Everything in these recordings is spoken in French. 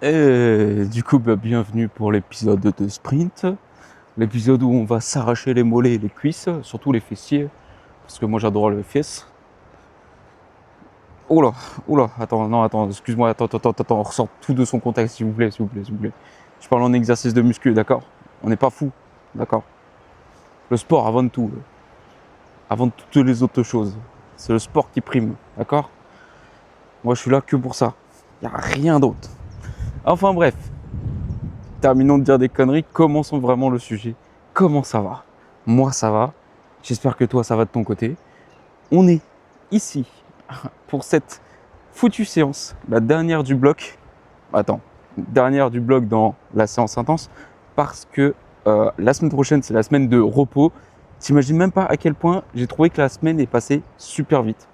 Et du coup, bienvenue pour l'épisode de Sprint, l'épisode où on va s'arracher les mollets et les cuisses, surtout les fessiers, parce que moi j'adore les fesses. Oula, oula, attends, non, attends, excuse-moi, attends, on ressort tout de son contexte, s'il vous plaît, s'il vous plaît, s'il vous plaît. Je parle en exercice de muscu, d'accord? On n'est pas fou, d'accord? Le sport avant de tout, avant de toutes les autres choses. C'est le sport qui prime, d'accord? Moi je suis là que pour ça, il n'y a rien d'autre. Enfin bref, terminons de dire des conneries, commençons vraiment le sujet. Comment ça va? Moi ça va, j'espère que toi ça va de ton côté. On est ici pour cette foutue séance, la dernière du bloc. Attends, dernière du bloc dans la séance intense, parce que la semaine prochaine c'est la semaine de repos. T'imagines même pas à quel point j'ai trouvé que la semaine est passée super vite.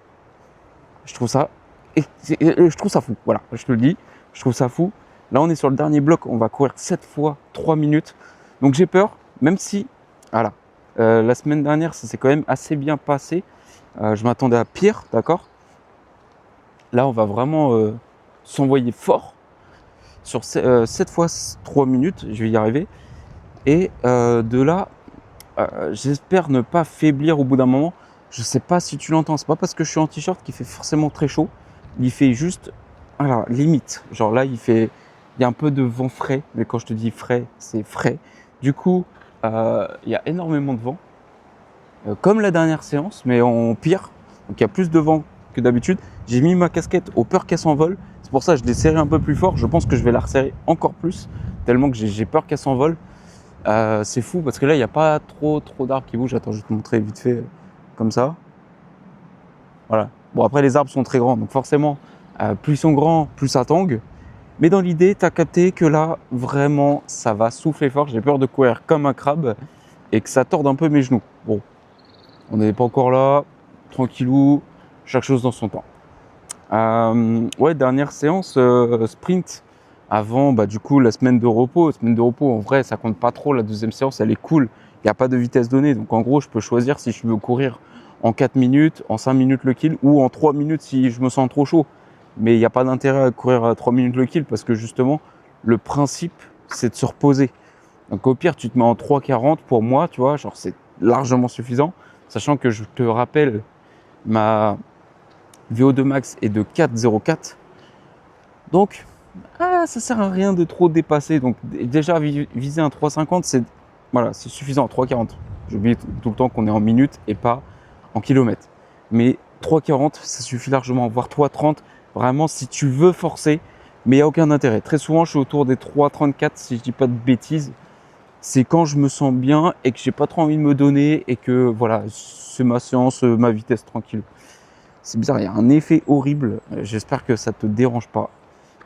Je trouve ça, je trouve ça fou, voilà, je te le dis, je trouve ça fou. Là, on est sur le dernier bloc, on va courir 7 fois 3 minutes. Donc j'ai peur, même si, voilà, la semaine dernière, ça s'est quand même assez bien passé. Je m'attendais à pire, d'accord? Là, on va vraiment s'envoyer fort sur 7 fois 3 minutes, je vais y arriver. Et de là, j'espère ne pas faiblir au bout d'un moment. Je sais pas si tu l'entends, c'est pas parce que je suis en t-shirt qu'il fait forcément très chaud. Il fait juste, voilà, limite. Genre là, il y a un peu de vent frais, mais quand je te dis frais, c'est frais. Du coup, il y a énormément de vent, comme la dernière séance, mais en pire. Donc il y a plus de vent que d'habitude. J'ai mis ma casquette au peur qu'elle s'envole. C'est pour ça que je l'ai serrée un peu plus fort. Je pense que je vais la resserrer encore plus, tellement que j'ai peur qu'elle s'envole. C'est fou parce que là, il n'y a pas trop d'arbres qui bougent. Attends, je vais te montrer vite fait comme ça. Voilà. Bon, après, les arbres sont très grands, donc forcément, plus ils sont grands, plus ça tangue. Mais dans l'idée, tu as capté que là, vraiment, ça va souffler fort. J'ai peur de courir comme un crabe et que ça torde un peu mes genoux. Bon, on n'est pas encore là. Tranquillou, chaque chose dans son temps. Ouais, dernière séance sprint avant du coup la semaine de repos. Semaine de repos, en vrai, ça compte pas trop. La deuxième séance, elle est cool. Il n'y a pas de vitesse donnée. Donc en gros, je peux choisir si je veux courir en 4 minutes, en 5 minutes le kill ou en 3 minutes si je me sens trop chaud. Mais il n'y a pas d'intérêt à courir à 3 minutes le kill parce que justement, le principe, c'est de se reposer. Donc au pire, tu te mets en 3,40 pour moi, tu vois, genre c'est largement suffisant. Sachant que je te rappelle, ma VO2 max est de 4,04. Donc, ça sert à rien de trop dépasser. Donc, déjà, viser un 3,50, c'est voilà, c'est suffisant. 3,40. J'oublie tout le temps qu'on est en minutes et pas en kilomètres. Mais 3,40, ça suffit largement. Voire 3,30, vraiment, si tu veux forcer. Mais il n'y a aucun intérêt. Très souvent, je suis autour des 3,34, si je dis pas de bêtises. C'est quand je me sens bien et que j'ai pas trop envie de me donner et que voilà, c'est ma séance, ma vitesse tranquille. C'est bizarre, il y a un effet horrible. J'espère que ça te dérange pas.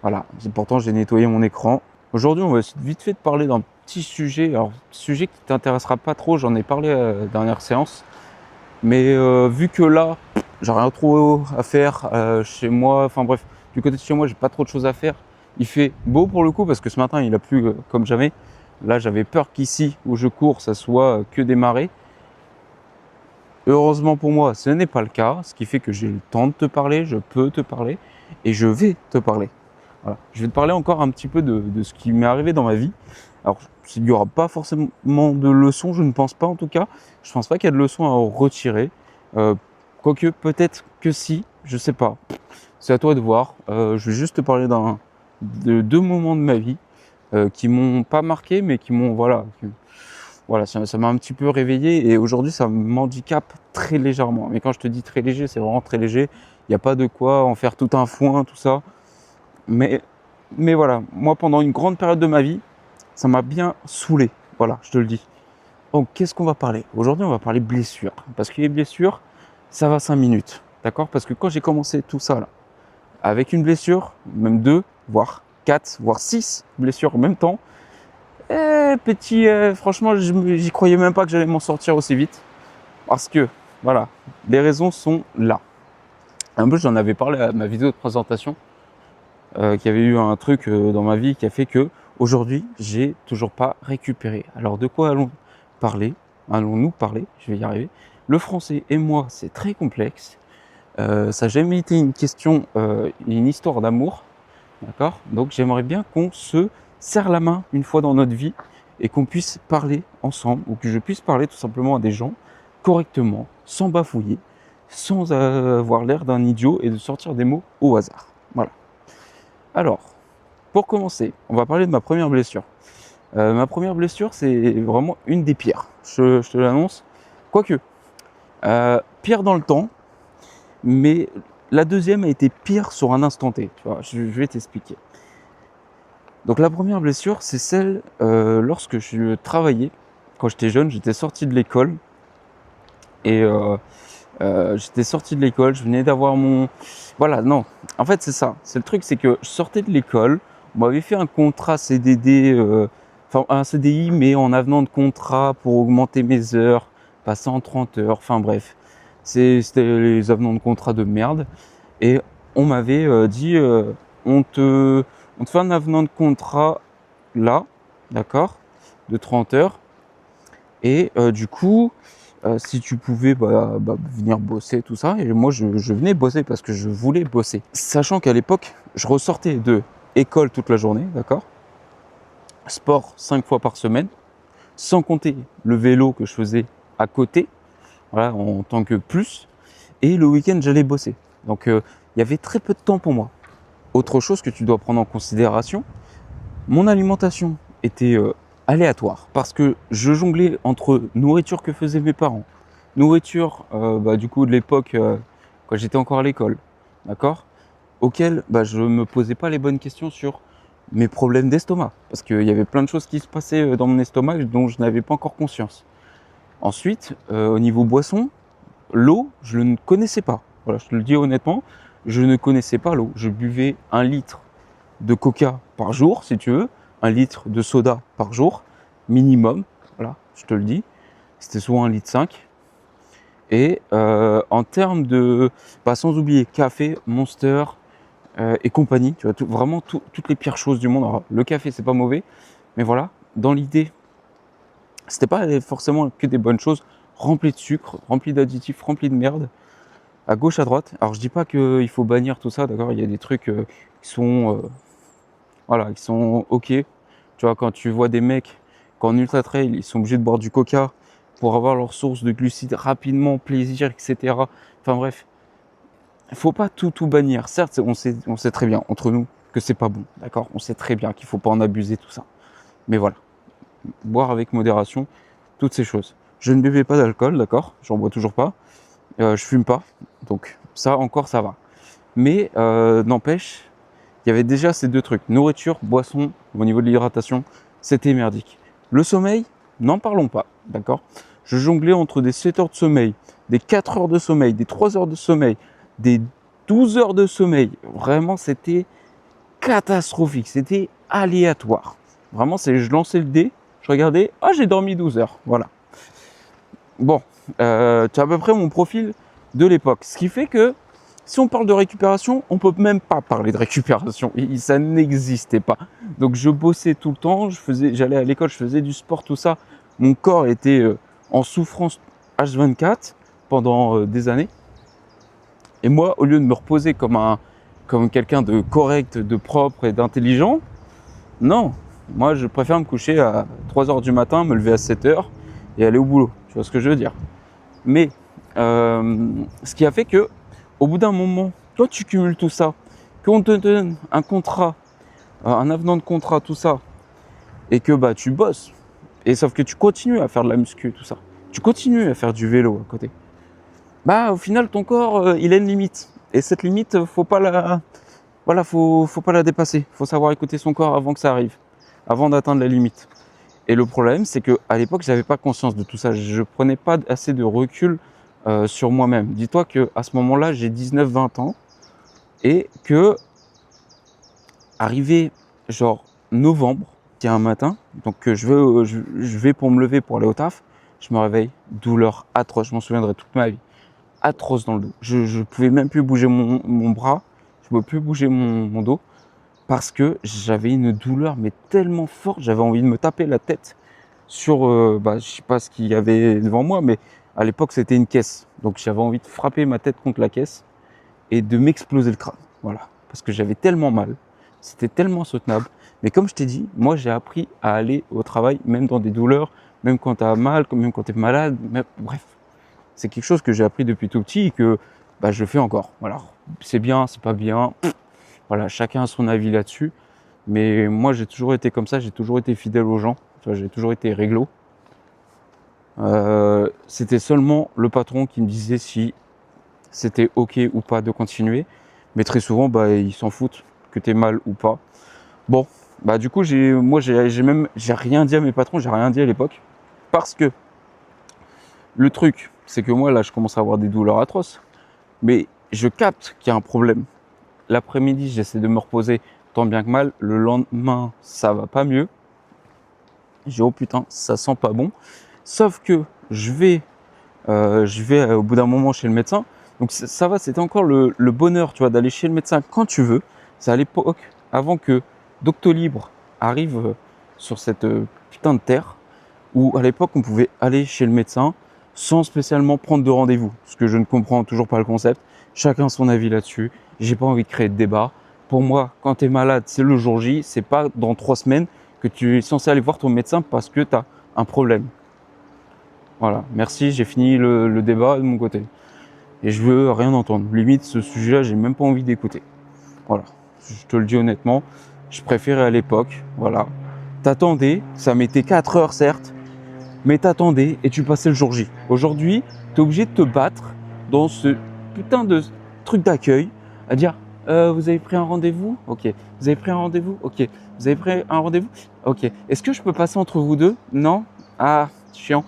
Voilà, pourtant j'ai nettoyé mon écran. Aujourd'hui, on va essayer vite fait de parler d'un petit sujet. Alors, sujet qui t'intéressera pas trop, j'en ai parlé à la dernière séance. Mais vu que là, j'ai rien trop à faire chez moi, enfin bref, du côté de chez moi, j'ai pas trop de choses à faire. Il fait beau pour le coup parce que ce matin, il a plu comme jamais. Là, j'avais peur qu'ici, où je cours, ça soit que des marées. Heureusement pour moi, ce n'est pas le cas, ce qui fait que j'ai le temps de te parler, je peux te parler et je vais te parler. Voilà. Je vais te parler encore un petit peu de ce qui m'est arrivé dans ma vie. Alors, il n'y aura pas forcément de leçons, je ne pense pas en tout cas. Je ne pense pas qu'il y a de leçons à retirer. Quoique, peut-être que si, je ne sais pas. C'est à toi de voir. Je vais juste te parler de 2 moments de ma vie qui m'ont pas marqué, mais qui m'ont, voilà, ça m'a un petit peu réveillé et aujourd'hui ça m'handicape très légèrement. Mais quand je te dis très léger, c'est vraiment très léger. Il n'y a pas de quoi en faire tout un foin, tout ça. Mais, mais voilà, moi pendant une grande période de ma vie, ça m'a bien saoulé. Voilà, je te le dis. Donc qu'est-ce qu'on va parler? Aujourd'hui on va parler blessures. Parce que les blessures, ça va 5 minutes. D'accord? Parce que quand j'ai commencé tout ça là, avec une blessure, même 2, voire 4, voire 6 blessures en même temps, franchement, j'y croyais même pas que j'allais m'en sortir aussi vite. Parce que, voilà, les raisons sont là. Un peu, j'en avais parlé à ma vidéo de présentation, qu'il y avait eu un truc dans ma vie qui a fait que, aujourd'hui, j'ai toujours pas récupéré. Alors, de quoi allons-nous parler? Je vais y arriver. Le français et moi, c'est très complexe. Ça n'a jamais été une question, une histoire d'amour. d'accord? Donc j'aimerais bien qu'on se serre la main une fois dans notre vie et qu'on puisse parler ensemble, ou que je puisse parler tout simplement à des gens correctement, sans bafouiller, sans avoir l'air d'un idiot et de sortir des mots au hasard. Voilà. Alors, pour commencer, on va parler de ma première blessure. Ma première blessure, c'est vraiment une des pires. Je te l'annonce. Quoique, pire dans le temps, mais la deuxième a été pire sur un instant T. Tu vois, je vais t'expliquer. Donc la première blessure, c'est celle lorsque je travaillais. Quand j'étais jeune, j'étais sorti de l'école. Et j'étais sorti de l'école, je venais d'avoir mon... Voilà, non. En fait, c'est ça. C'est le truc, c'est que je sortais de l'école. On m'avait fait un contrat CDD, enfin un CDI, mais en avenant de contrat pour augmenter mes heures, passer en 30 heures. Enfin bref, c'était les avenants de contrat de merde. Et on m'avait dit, on te fait un avenant de contrat là, d'accord, de 30 heures. Et du coup, si tu pouvais venir bosser, tout ça. Et moi, je venais bosser parce que je voulais bosser. Sachant qu'à l'époque, je ressortais de école toute la journée, d'accord, sport 5 fois par semaine, sans compter le vélo que je faisais à côté, voilà, en tant que plus. Et le week-end, j'allais bosser. Donc, il y avait très peu de temps pour moi. Autre chose que tu dois prendre en considération, mon alimentation était aléatoire parce que je jonglais entre nourriture que faisaient mes parents, nourriture du coup de l'époque quand j'étais encore à l'école, d'accord, auquel je me posais pas les bonnes questions sur mes problèmes d'estomac parce qu'il y avait plein de choses qui se passaient dans mon estomac dont je n'avais pas encore conscience. Ensuite, au niveau boisson, l'eau, je ne connaissais pas. Voilà, je te le dis honnêtement, je ne connaissais pas l'eau. Je buvais 1 litre de coca par jour, si tu veux, 1 litre de soda par jour, minimum, voilà, je te le dis. C'était souvent 1,5 litre. Et en termes de, sans oublier café, Monster et compagnie, tu vois, vraiment toutes les pires choses du monde. Alors, le café, c'est pas mauvais, mais voilà, dans l'idée, c'était pas forcément que des bonnes choses, remplies de sucre, remplies d'additifs, remplies de merde, à gauche, à droite. Alors, je dis pas qu'il faut bannir tout ça, d'accord, il y a des trucs qui sont voilà, ils sont ok. Tu vois, quand tu vois des mecs qu'en ultra trail, ils sont obligés de boire du coca pour avoir leur source de glucides rapidement, plaisir, etc. Enfin bref, il faut pas tout bannir. Certes, on sait très bien entre nous que c'est pas bon, d'accord. On sait très bien qu'il faut pas en abuser, tout ça. Mais voilà, boire avec modération, toutes ces choses. Je ne buvais pas d'alcool, d'accord. J'en bois toujours pas. Je fume pas, donc ça encore ça va. Mais n'empêche, il y avait déjà ces deux trucs, nourriture, boisson, au niveau de l'hydratation, c'était merdique. Le sommeil, n'en parlons pas, d'accord. Je jonglais entre des 7 heures de sommeil, des 4 heures de sommeil, des 3 heures de sommeil, des 12 heures de sommeil. Vraiment, c'était catastrophique, c'était aléatoire. Vraiment, je lançais le dé, je regardais, j'ai dormi 12 heures, voilà. Bon, tu as à peu près mon profil de l'époque. Ce qui fait que, si on parle de récupération, on peut même pas parler de récupération. Ça n'existait pas. Donc je bossais tout le temps, j'allais à l'école, je faisais du sport, tout ça. Mon corps était en souffrance H24 pendant des années. Et moi, au lieu de me reposer comme quelqu'un de correct, de propre et d'intelligent, non. Moi, je préfère me coucher à 3 heures du matin, me lever à 7 heures et aller au boulot. Tu vois ce que je veux dire? Mais ce qui a fait que, au bout d'un moment, toi tu cumules tout ça, qu'on te donne un contrat, un avenant de contrat, tout ça, et que tu bosses, et sauf que tu continues à faire de la muscu, tout ça, tu continues à faire du vélo à côté, au final ton corps il a une limite, et cette limite faut pas faut pas la dépasser, faut savoir écouter son corps avant que ça arrive, avant d'atteindre la limite. Et le problème, c'est que à l'époque, j'avais pas conscience de tout ça. Je prenais pas assez de recul sur moi-même. Dis-toi que à ce moment-là, j'ai 19-20 ans et que arrivé genre novembre, il y a un matin, donc je vais pour me lever pour aller au taf, je me réveille, douleur atroce. Je m'en souviendrai toute ma vie, atroce dans le dos. Je pouvais même plus bouger mon bras, je pouvais plus bouger mon dos. Parce que j'avais une douleur mais tellement forte, j'avais envie de me taper la tête sur, je sais pas ce qu'il y avait devant moi, mais à l'époque c'était une caisse. Donc j'avais envie de frapper ma tête contre la caisse et de m'exploser le crâne. Voilà, parce que j'avais tellement mal. C'était tellement soutenable. Mais comme je t'ai dit, moi j'ai appris à aller au travail, même dans des douleurs, même quand tu as mal, même quand tu es malade, bref. C'est quelque chose que j'ai appris depuis tout petit et que bah, je fais encore. Voilà, c'est bien, c'est pas bien. Voilà, chacun a son avis là-dessus. Mais moi j'ai toujours été comme ça, j'ai toujours été fidèle aux gens. Tu vois, j'ai toujours été réglo. C'était seulement le patron qui me disait si c'était ok ou pas de continuer. Mais très souvent, bah, ils s'en foutent que tu es mal ou pas. Bon, bah du coup, j'ai rien dit à mes patrons, j'ai rien dit à l'époque. Parce que le truc, c'est que moi, là, je commence à avoir des douleurs atroces. Mais je capte qu'il y a un problème. L'après-midi, j'essaie de me reposer tant bien que mal. Le lendemain, ça va pas mieux. J'ai oh putain, ça sent pas bon. Sauf que je vais au bout d'un moment chez le médecin. Donc ça va, c'était encore le bonheur, tu vois, d'aller chez le médecin quand tu veux. C'est à l'époque, avant que Doctolib arrive sur cette putain de terre, où à l'époque on pouvait aller chez le médecin sans spécialement prendre de rendez-vous. Ce que je ne comprends toujours pas le concept. Chacun son avis là-dessus. J'ai pas envie de créer de débat. Pour moi, quand tu es malade, c'est le jour J. C'est pas dans 3 semaines que tu es censé aller voir ton médecin parce que tu as un problème. Voilà, merci, j'ai fini le débat de mon côté. Et je veux rien entendre. Limite, ce sujet-là, j'ai même pas envie d'écouter. Voilà, je te le dis honnêtement, je préférais à l'époque, voilà. T'attendais, ça mettait 4 heures certes, mais t'attendais et tu passais le jour J. Aujourd'hui, t'es obligé de te battre dans ce putain de truc d'accueil, à dire vous avez pris un rendez-vous? Ok. Vous avez pris un rendez-vous? Ok. Vous avez pris un rendez-vous? Ok. Est-ce que je peux passer entre vous deux? Non? Ah, chiant.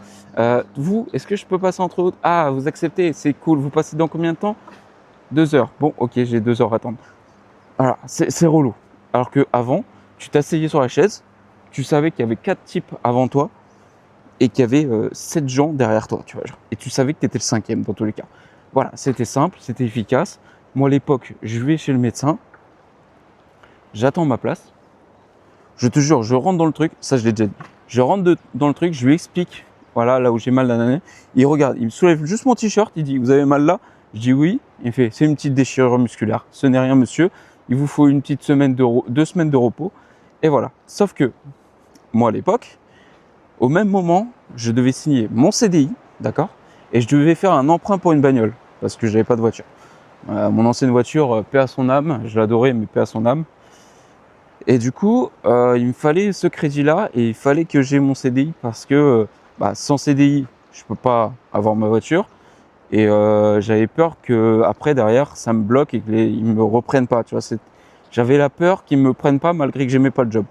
Vous, est-ce que je peux passer entre vous? Ah, vous acceptez, c'est cool. Vous passez dans combien de temps? 2 heures. Bon, ok, j'ai 2 heures à attendre. Voilà, c'est relou. Alors que avant, tu t'asseyais sur la chaise, tu savais qu'il y avait 4 types avant toi et qu'il y avait 7 gens derrière toi, tu vois. Et tu savais que tu étais le 5e dans tous les cas. Voilà, c'était simple, c'était efficace. Moi, à l'époque, je vais chez le médecin, j'attends ma place. Je te jure, je rentre dans le truc, ça je l'ai déjà dit. Je rentre dans le truc, je lui explique, voilà, là où j'ai mal l'année. Il regarde, il me soulève juste mon t-shirt, il dit, vous avez mal là? Je dis oui. Il me fait, c'est une petite déchirure musculaire. Ce n'est rien, monsieur. Il vous faut une petite semaine 2 semaines de repos. Et voilà. Sauf que, moi, à l'époque, au même moment, je devais signer mon CDI, d'accord? Et je devais faire un emprunt pour une bagnole, parce que je n'avais pas de voiture. Mon ancienne voiture, paix à son âme, je l'adorais, mais paix à son âme. Et du coup, il me fallait ce crédit-là et il fallait que j'ai mon CDI parce que sans CDI, je peux pas avoir ma voiture. Et j'avais peur que après derrière, ça me bloque et qu'ils me reprennent pas. Tu vois, j'avais la peur qu'ils me prennent pas malgré que j'aimais pas le job.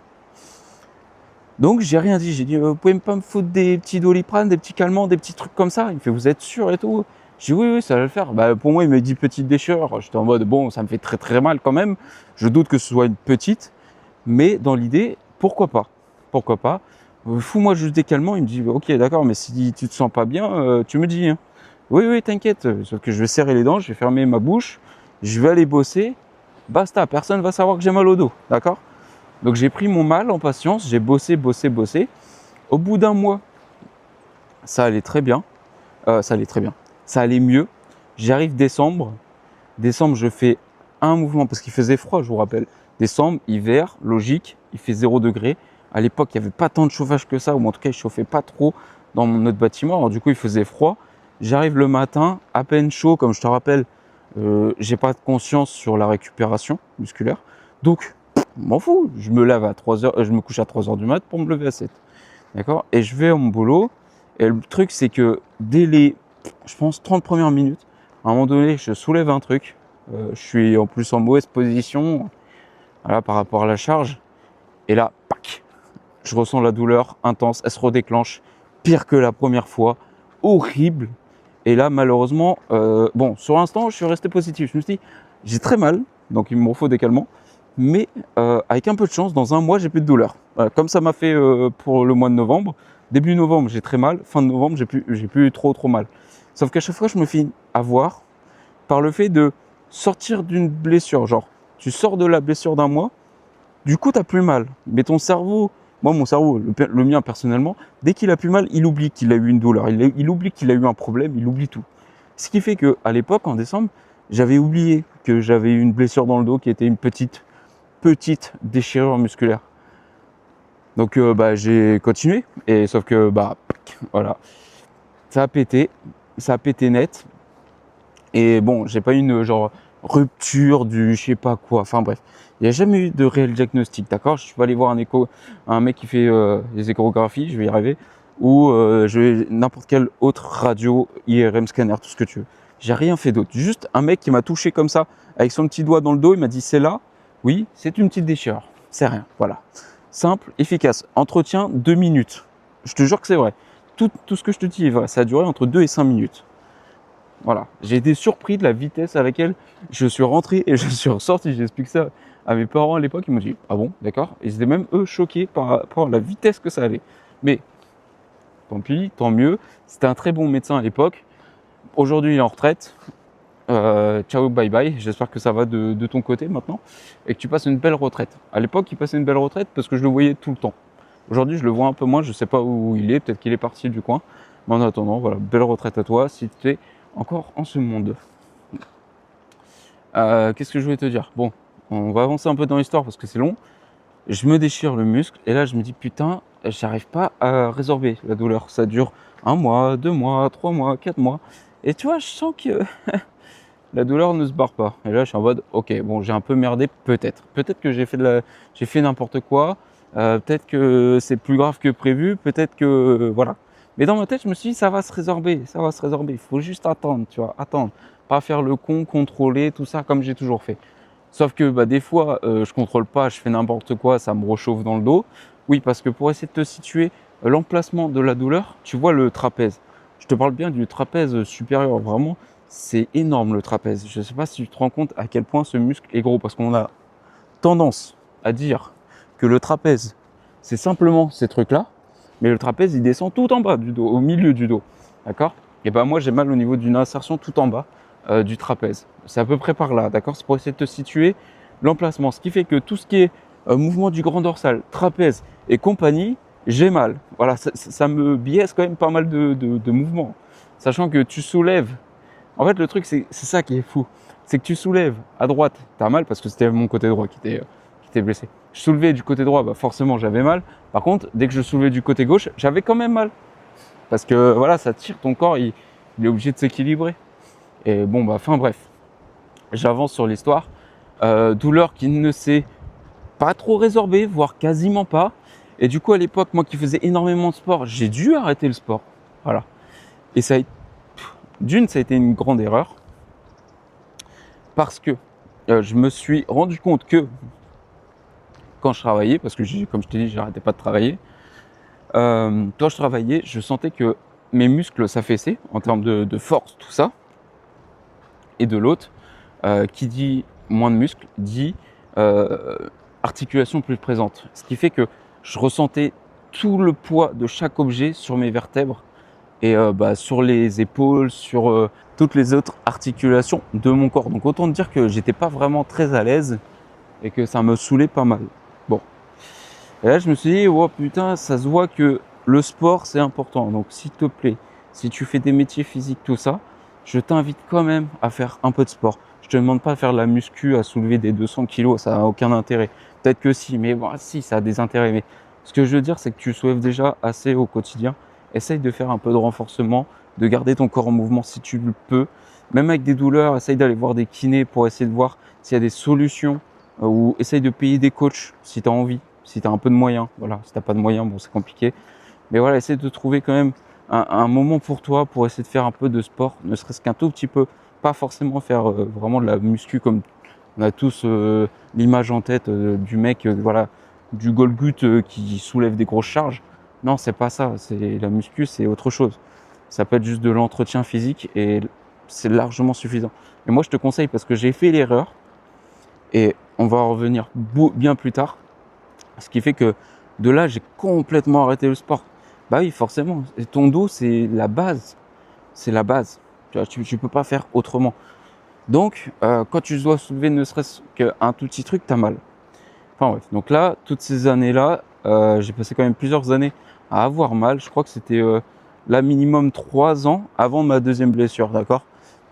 Donc j'ai rien dit. J'ai dit, vous pouvez pas me foutre des petits Doliprane, des petits calmants, des petits trucs comme ça. Il me fait, vous êtes sûr et tout? J'ai dit oui, ça va le faire. Pour moi, il m'a dit petite déchirure. J'étais en mode, bon, ça me fait très très mal quand même. Je doute que ce soit une petite. Mais dans l'idée, pourquoi pas? Pourquoi pas? Fous-moi juste des calmants. Il me dit, ok, d'accord, mais si tu te sens pas bien, tu me dis. Hein. Oui, oui, t'inquiète. Sauf que je vais serrer les dents, je vais fermer ma bouche, je vais aller bosser. Basta, personne va savoir que j'ai mal au dos, d'accord? Donc j'ai pris mon mal en patience, j'ai bossé. Au bout d'un mois, ça allait très bien. Ça allait mieux. J'arrive décembre. Décembre, je fais un mouvement parce qu'il faisait froid, je vous rappelle. Décembre, hiver, logique, il fait 0 degré. À l'époque, il n'y avait pas tant de chauffage que ça, ou en tout cas, il ne chauffait pas trop dans notre bâtiment. Alors du coup, il faisait froid. J'arrive le matin, à peine chaud, comme je te rappelle, j'ai pas de conscience sur la récupération musculaire. Donc, m'en fous, je me lève à 3h, je me couche à 3h du mat pour me lever à 7. D'accord? Et je vais à mon boulot. Et le truc, c'est que dès les, je pense, 30 premières minutes, à un moment donné, je soulève un truc. Je suis en plus en mauvaise position, voilà, par rapport à la charge. Et là, pac, je ressens la douleur intense, elle se redéclenche, pire que la première fois, horrible. Et là, malheureusement, sur l'instant, je suis resté positif. Je me suis dit, j'ai très mal, donc il me faut des calmants. Mais avec un peu de chance, dans un mois, j'ai plus de douleur. Voilà, comme ça m'a fait pour le mois de novembre. Début novembre, j'ai très mal. Fin de novembre, j'ai plus trop mal. Sauf qu'à chaque fois, je me fais avoir par le fait de sortir d'une blessure. Genre, tu sors de la blessure d'un mois, du coup, tu n'as plus mal. Mais ton cerveau, moi, mon cerveau, le mien personnellement, dès qu'il a plus mal, il oublie qu'il a eu une douleur. Il oublie qu'il a eu un problème, il oublie tout. Ce qui fait qu'à l'époque, en décembre, j'avais oublié que j'avais eu une blessure dans le dos qui était une petite petite déchirure musculaire. Donc bah, j'ai continué, et sauf que bah voilà, ça a pété net. Et bon, j'ai pas eu une genre rupture du je sais pas quoi, enfin bref, il n'y a jamais eu de réel diagnostic, d'accord. Je suis pas allé voir un mec qui fait des échographies, je vais y arriver, ou n'importe quel autre radio, IRM scanner, tout ce que tu veux. J'ai rien fait d'autre, juste un mec qui m'a touché comme ça avec son petit doigt dans le dos, il m'a dit c'est là, oui, c'est une petite déchirure, c'est rien, voilà. Simple, efficace, entretien 2 minutes, je te jure que c'est vrai. Tout ce que je te dis est vrai, ça a duré entre 2 et 5 minutes. Voilà, j'ai été surpris de la vitesse à laquelle je suis rentré et je suis ressorti. J'explique ça à mes parents à l'époque, ils m'ont dit ah bon, d'accord. Ils étaient même eux choqués par rapport à la vitesse que ça allait. Mais tant pis, tant mieux. C'était un très bon médecin à l'époque. Aujourd'hui, il est en retraite. Ciao, bye bye. J'espère que ça va de ton côté maintenant et que tu passes une belle retraite. À l'époque, il passait une belle retraite parce que je le voyais tout le temps. Aujourd'hui, je le vois un peu moins. Je sais pas où il est. Peut-être qu'il est parti du coin. Mais en attendant, voilà, belle retraite à toi si tu es encore en ce monde. Qu'est-ce que je voulais te dire? Bon, on va avancer un peu dans l'histoire parce que c'est long. Je me déchire le muscle et là je me dis putain, j'arrive pas à résorber la douleur. Ça dure 1 mois, 2 mois, 3 mois, 4 mois. Et tu vois, je sens que la douleur ne se barre pas. Et là je suis en mode ok, bon j'ai un peu merdé peut-être. Peut-être que j'ai fait n'importe quoi. Peut-être que c'est plus grave que prévu. Peut-être que voilà. Mais dans ma tête, je me suis dit, ça va se résorber, ça va se résorber. Il faut juste attendre, tu vois, attendre. Pas faire le con, contrôler, tout ça comme j'ai toujours fait. Sauf que bah, des fois, je contrôle pas, je fais n'importe quoi, ça me réchauffe dans le dos. Oui, parce que pour essayer de te situer l'emplacement de la douleur, tu vois le trapèze. Je te parle bien du trapèze supérieur, vraiment, c'est énorme le trapèze. Je ne sais pas si tu te rends compte à quel point ce muscle est gros, parce qu'on a tendance à dire que le trapèze, c'est simplement ces trucs-là. Mais le trapèze, il descend tout en bas du dos, au milieu du dos. D'accord? Et ben moi, j'ai mal au niveau d'une insertion tout en bas du trapèze. C'est à peu près par là, d'accord? C'est pour essayer de te situer l'emplacement. Ce qui fait que tout ce qui est mouvement du grand dorsal, trapèze et compagnie, j'ai mal. Voilà, ça me biaise quand même pas mal de mouvements. Sachant que tu soulèves. En fait, le truc, c'est ça qui est fou. C'est que tu soulèves à droite, tu as mal parce que c'était mon côté droit qui était blessé. Je soulevais du côté droit, bah forcément j'avais mal. Par contre, dès que je soulevais du côté gauche, j'avais quand même mal. Parce que voilà, ça tire, ton corps, il est obligé de s'équilibrer. Et bon, bah, enfin bref, j'avance sur l'histoire. Douleur qui ne s'est pas trop résorbée, voire quasiment pas. Et du coup, à l'époque, moi qui faisais énormément de sport, j'ai dû arrêter le sport. Voilà. Et ça a été une grande erreur. Parce que je me suis rendu compte que quand je travaillais, parce que comme je t'ai dit, j'arrêtais pas de travailler. Quand je travaillais, je sentais que mes muscles s'affaissaient en termes de force, tout ça. Et de l'autre, qui dit moins de muscles, dit articulation plus présente. Ce qui fait que je ressentais tout le poids de chaque objet sur mes vertèbres et bah, sur les épaules, sur toutes les autres articulations de mon corps. Donc autant dire que j'étais pas vraiment très à l'aise et que ça me saoulait pas mal. Bon. Et là, je me suis dit, oh putain, ça se voit que le sport, c'est important. Donc, s'il te plaît, si tu fais des métiers physiques, tout ça, je t'invite quand même à faire un peu de sport. Je te demande pas de faire de la muscu, à soulever des 200 kilos, ça n'a aucun intérêt. Peut-être que si, mais bon, si, ça a des intérêts. Mais ce que je veux dire, c'est que tu soulèves déjà assez au quotidien. Essaye de faire un peu de renforcement, de garder ton corps en mouvement si tu le peux. Même avec des douleurs, essaye d'aller voir des kinés pour essayer de voir s'il y a des solutions ou essaye de payer des coachs si tu as envie. Si tu as un peu de moyens, voilà, si tu n'as pas de moyens, bon, c'est compliqué. Mais voilà, essaie de trouver quand même un moment pour toi, pour essayer de faire un peu de sport, ne serait-ce qu'un tout petit peu. Pas forcément faire vraiment de la muscu comme on a tous l'image en tête du mec, voilà, du Golgut qui soulève des grosses charges. Non, c'est pas ça. C'est la muscu, c'est autre chose. Ça peut être juste de l'entretien physique et c'est largement suffisant. Et moi, je te conseille parce que j'ai fait l'erreur et on va en revenir bien plus tard. Ce qui fait que de là, j'ai complètement arrêté le sport. Bah oui, forcément. Et ton dos, c'est la base. C'est la base. Tu peux pas faire autrement. Donc, quand tu dois soulever ne serait-ce qu'un tout petit truc, tu as mal. Enfin bref. Donc là, toutes ces années-là, j'ai passé quand même plusieurs années à avoir mal. Je crois que c'était là minimum 3 ans avant ma deuxième blessure, d'accord?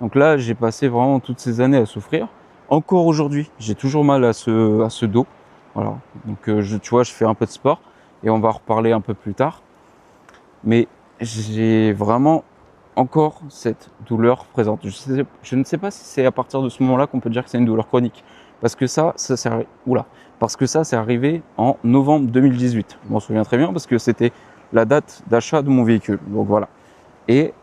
Donc là, j'ai passé vraiment toutes ces années à souffrir. Encore aujourd'hui, j'ai toujours mal à ce dos. Voilà. Donc, tu vois, je fais un peu de sport et on va en reparler un peu plus tard. Mais j'ai vraiment encore cette douleur présente. Je ne sais pas si c'est à partir de ce moment-là qu'on peut dire que c'est une douleur chronique. Parce que parce que ça, c'est arrivé en novembre 2018. Je m'en souviens très bien parce que c'était la date d'achat de mon véhicule. Donc voilà. Et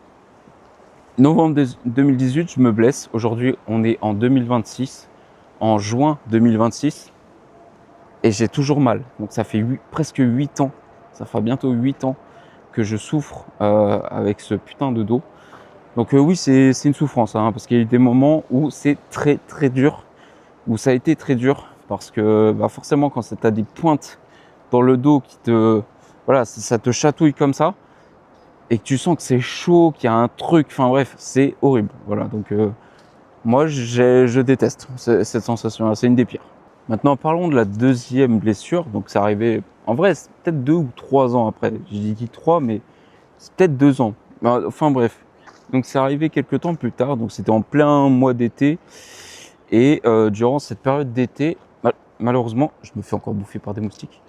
novembre 2018, je me blesse. Aujourd'hui, on est en 2026, en juin 2026, et j'ai toujours mal. Donc ça fait presque 8 ans, ça fera bientôt 8 ans que je souffre avec ce putain de dos. Donc oui, c'est une souffrance, hein, parce qu'il y a eu des moments où c'est très très dur, où ça a été très dur, parce que bah, forcément quand tu as des pointes dans le dos qui te... Voilà, ça te chatouille comme ça, et que tu sens que c'est chaud, qu'il y a un truc, enfin bref, c'est horrible. Voilà, donc moi je déteste cette sensation-là, c'est une des pires. Maintenant parlons de la deuxième blessure, donc c'est arrivé, en vrai c'est peut-être 2 ou 3 ans après, j'ai dit 3 mais c'est peut-être 2 ans, enfin bref. Donc c'est arrivé quelques temps plus tard, donc c'était en plein mois d'été, et durant cette période d'été, malheureusement, je me fais encore bouffer par des moustiques.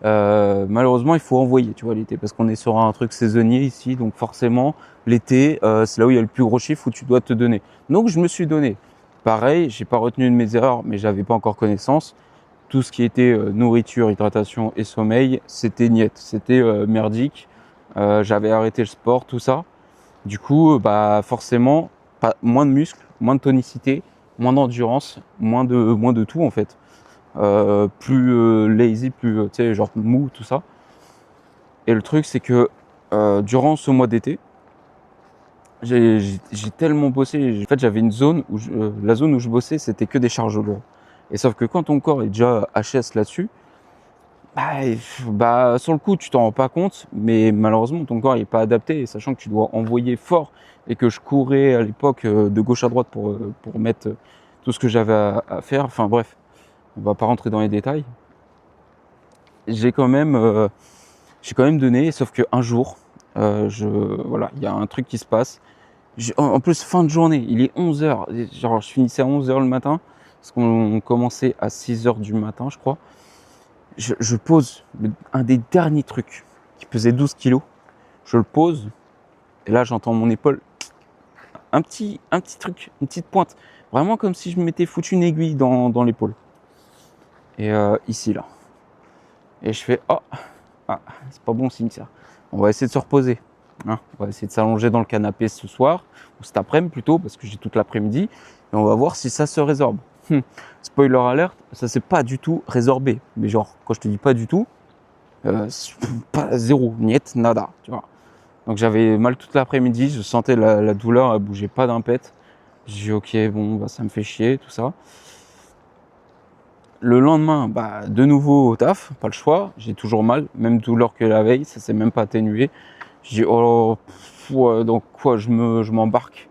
Malheureusement, il faut envoyer, tu vois, l'été, parce qu'on est sur un truc saisonnier ici, donc forcément, l'été, c'est là où il y a le plus gros chiffre où tu dois te donner. Donc, je me suis donné. Pareil, j'ai pas retenu de mes erreurs, mais j'avais pas encore connaissance. Tout ce qui était nourriture, hydratation et sommeil, c'était niette, c'était merdique. J'avais arrêté le sport, tout ça. Du coup, bah forcément, moins de muscles, moins de tonicité, moins d'endurance, moins de tout en fait. Plus lazy, plus tu sais, genre mou, tout ça. Et le truc, c'est que durant ce mois d'été, j'ai tellement bossé. En fait, j'avais une zone où la zone où je bossais, c'était que des charges lourdes. Et sauf que quand ton corps est déjà HS là-dessus, sur le coup, tu t'en rends pas compte, mais malheureusement, ton corps n'est pas adapté. Et sachant que tu dois envoyer fort et que je courais à l'époque de gauche à droite pour mettre tout ce que j'avais à faire. Enfin bref, on va pas rentrer dans les détails. J'ai quand même donné, sauf qu'un jour, voilà, il y a un truc qui se passe. En plus, fin de journée, il est 11h. Genre, je finissais à 11h le matin, parce qu'on commençait à 6h du matin, je crois. Je pose un des derniers trucs qui pesait 12 kilos. Je le pose, et là, j'entends mon épaule, un petit truc, une petite pointe. Vraiment comme si je m'étais foutu une aiguille dans l'épaule. Et ici, là. Et je fais, oh, c'est pas bon signe ça. On va essayer de se reposer. Hein, on va essayer de s'allonger dans le canapé ce soir, ou cet après-midi plutôt, parce que j'ai toute l'après-midi, et on va voir si ça se résorbe. Spoiler alert, ça s'est pas du tout résorbé. Mais genre, quand je te dis pas du tout, pas zéro, niet, nada, tu vois. Donc j'avais mal toute l'après-midi, je sentais la douleur, elle bougeait pas d'un pet. J'ai dit ok, bon, bah, ça me fait chier, tout ça. Le lendemain, bah, de nouveau au taf, pas le choix, j'ai toujours mal, même douleur que la veille, ça s'est même pas atténué. J'ai dit oh, ouais, donc quoi, je m'embarque.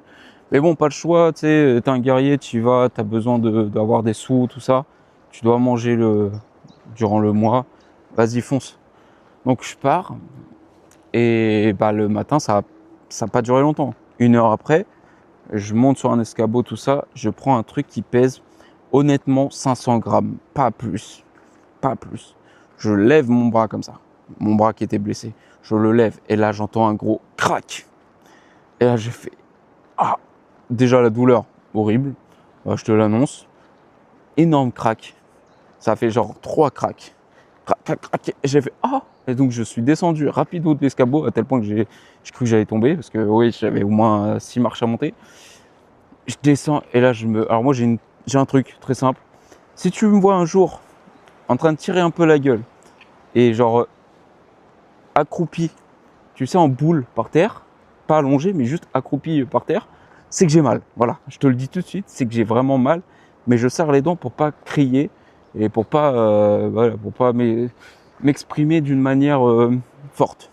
Mais bon, pas le choix, tu sais, t'es un guerrier, tu y vas, t'as besoin d'avoir des sous, tout ça. Tu dois manger durant le mois, vas-y fonce. Donc je pars, et bah, le matin, ça a pas duré longtemps. 1 heure après, je monte sur un escabeau, tout ça, je prends un truc qui pèse honnêtement 500 grammes, pas plus, pas plus. Je lève mon bras comme ça, mon bras qui était blessé, je le lève et là j'entends un gros crack. Et là je fais, ah, déjà la douleur, horrible, je te l'annonce, énorme crack, ça fait genre 3 cracks, crac, crac, et j'ai fait, ah, et donc je suis descendu rapido de l'escabeau à tel point que j'ai cru que j'allais tomber, parce que oui, j'avais au moins 6 marches à monter. Je descends et là alors moi j'ai un truc très simple. Si tu me vois un jour en train de tirer un peu la gueule et genre accroupi, tu sais, en boule par terre, pas allongé mais juste accroupi par terre, c'est que j'ai mal. Voilà, je te le dis tout de suite, c'est que j'ai vraiment mal, mais je serre les dents pour pas crier et pour pas voilà, pour pas m'exprimer d'une manière forte.